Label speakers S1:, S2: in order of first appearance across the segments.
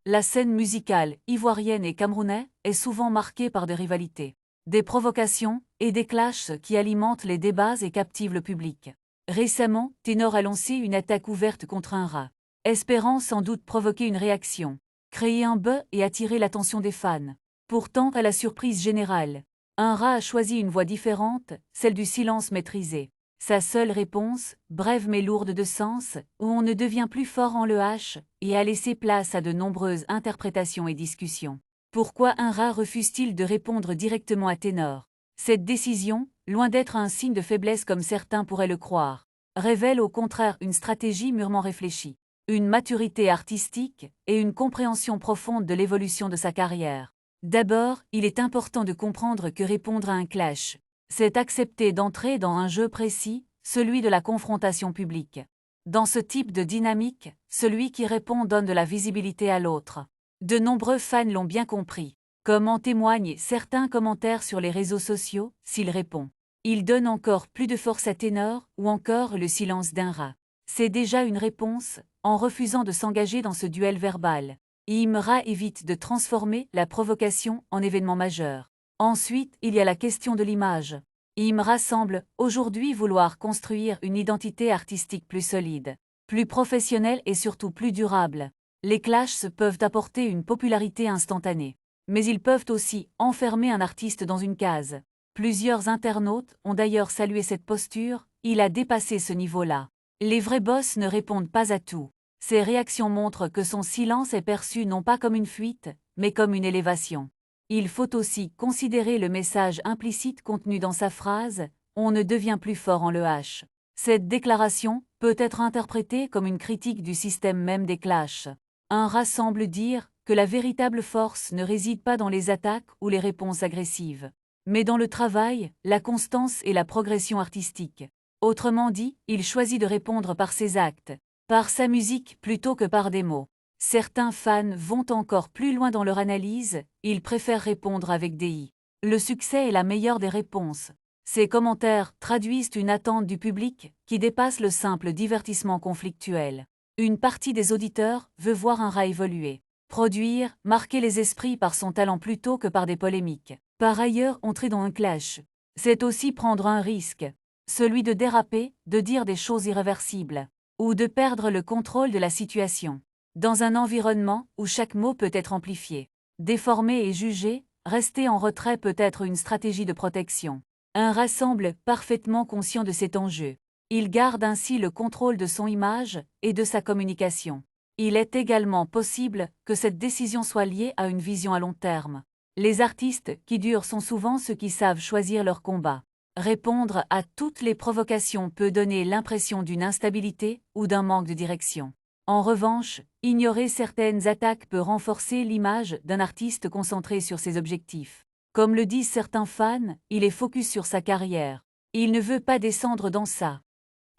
S1: La scène musicale ivoirienne et camerounaise est souvent marquée par des rivalités, des provocations et des clashs qui alimentent les débats et captivent le public. Récemment, Ténor a lancé une attaque ouverte contre un rat, espérant sans doute provoquer une réaction, créer un buzz et attirer l'attention des fans. Pourtant, à la surprise générale, un rat a choisi une voie différente, celle du silence maîtrisé. Sa seule réponse, brève mais lourde de sens, où on ne devient plus fort en le H, et a laissé place à de nombreuses interprétations et discussions. Pourquoi un rat refuse-t-il de répondre directement à Ténor? Cette décision, loin d'être un signe de faiblesse comme certains pourraient le croire, révèle au contraire une stratégie mûrement réfléchie, une maturité artistique et une compréhension profonde de l'évolution de sa carrière. D'abord, il est important de comprendre que répondre à un clash, c'est accepter d'entrer dans un jeu précis, celui de la confrontation publique. Dans ce type de dynamique, celui qui répond donne de la visibilité à l'autre. De nombreux fans l'ont bien compris, comme en témoignent certains commentaires sur les réseaux sociaux, s'il répond. Il donne encore plus de force à Ténor, ou encore le silence d'un rat. C'est déjà une réponse, en refusant de s'engager dans ce duel verbal. Imra évite de transformer la provocation en événement majeur. Ensuite, il y a la question de l'image. Imra semble, aujourd'hui, vouloir construire une identité artistique plus solide, plus professionnelle et surtout plus durable. Les clashs peuvent apporter une popularité instantanée, mais ils peuvent aussi enfermer un artiste dans une case. Plusieurs internautes ont d'ailleurs salué cette posture, il a dépassé ce niveau-là. Les vrais boss ne répondent pas à tout. Ces réactions montrent que son silence est perçu non pas comme une fuite, mais comme une élévation. Il faut aussi considérer le message implicite contenu dans sa phrase « On ne devient plus fort en le H ». Cette déclaration peut être interprétée comme une critique du système même des clashs. Un rat semble dire que la véritable force ne réside pas dans les attaques ou les réponses agressives, mais dans le travail, la constance et la progression artistique. Autrement dit, il choisit de répondre par ses actes, par sa musique plutôt que par des mots. Certains fans vont encore plus loin dans leur analyse, ils préfèrent répondre avec des i. Le succès est la meilleure des réponses. Ces commentaires traduisent une attente du public qui dépasse le simple divertissement conflictuel. Une partie des auditeurs veut voir un rat évoluer, produire, marquer les esprits par son talent plutôt que par des polémiques. Par ailleurs, entrer dans un clash, c'est aussi prendre un risque, celui de déraper, de dire des choses irréversibles, ou de perdre le contrôle de la situation. Dans un environnement où chaque mot peut être amplifié, déformé et jugé, rester en retrait peut être une stratégie de protection. Un rat semble parfaitement conscient de cet enjeu. Il garde ainsi le contrôle de son image et de sa communication. Il est également possible que cette décision soit liée à une vision à long terme. Les artistes qui durent sont souvent ceux qui savent choisir leur combat. Répondre à toutes les provocations peut donner l'impression d'une instabilité ou d'un manque de direction. En revanche, ignorer certaines attaques peut renforcer l'image d'un artiste concentré sur ses objectifs. Comme le disent certains fans, il est focus sur sa carrière. Il ne veut pas descendre dans ça.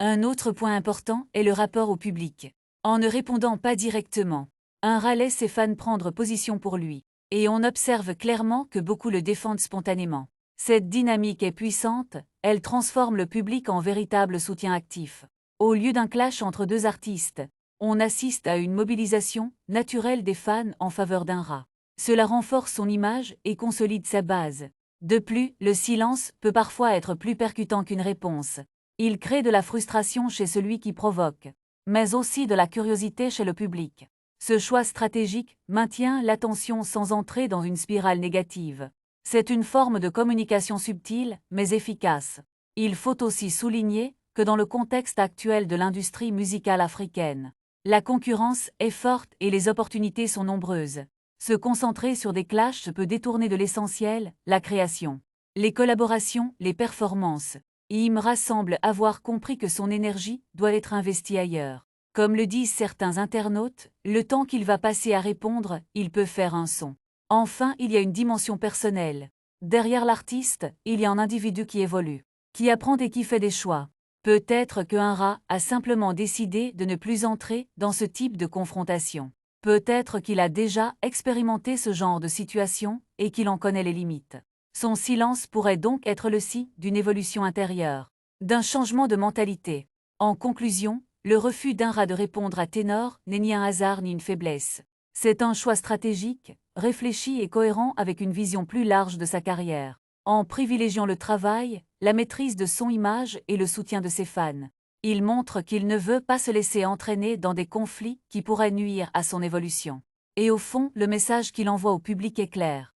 S1: Un autre point important est le rapport au public. En ne répondant pas directement, un rat laisse ses fans prendre position pour lui, et on observe clairement que beaucoup le défendent spontanément. Cette dynamique est puissante, elle transforme le public en véritable soutien actif. Au lieu d'un clash entre deux artistes, on assiste à une mobilisation naturelle des fans en faveur d'un rat. Cela renforce son image et consolide sa base. De plus, le silence peut parfois être plus percutant qu'une réponse. Il crée de la frustration chez celui qui provoque, mais aussi de la curiosité chez le public. Ce choix stratégique maintient l'attention sans entrer dans une spirale négative. C'est une forme de communication subtile, mais efficace. Il faut aussi souligner que dans le contexte actuel de l'industrie musicale africaine, la concurrence est forte et les opportunités sont nombreuses. Se concentrer sur des clashs peut détourner de l'essentiel, la création, les collaborations, les performances. Imra semble avoir compris que son énergie doit être investie ailleurs. Comme le disent certains internautes, le temps qu'il va passer à répondre, il peut faire un son. Enfin, il y a une dimension personnelle. Derrière l'artiste, il y a un individu qui évolue, qui apprend et qui fait des choix. Peut-être qu'un rat a simplement décidé de ne plus entrer dans ce type de confrontation. Peut-être qu'il a déjà expérimenté ce genre de situation et qu'il en connaît les limites. Son silence pourrait donc être le signe d'une évolution intérieure, d'un changement de mentalité. En conclusion, le refus d'Unra de répondre à Ténor n'est ni un hasard ni une faiblesse. C'est un choix stratégique, réfléchi et cohérent avec une vision plus large de sa carrière. En privilégiant le travail, la maîtrise de son image et le soutien de ses fans, il montre qu'il ne veut pas se laisser entraîner dans des conflits qui pourraient nuire à son évolution. Et au fond, le message qu'il envoie au public est clair.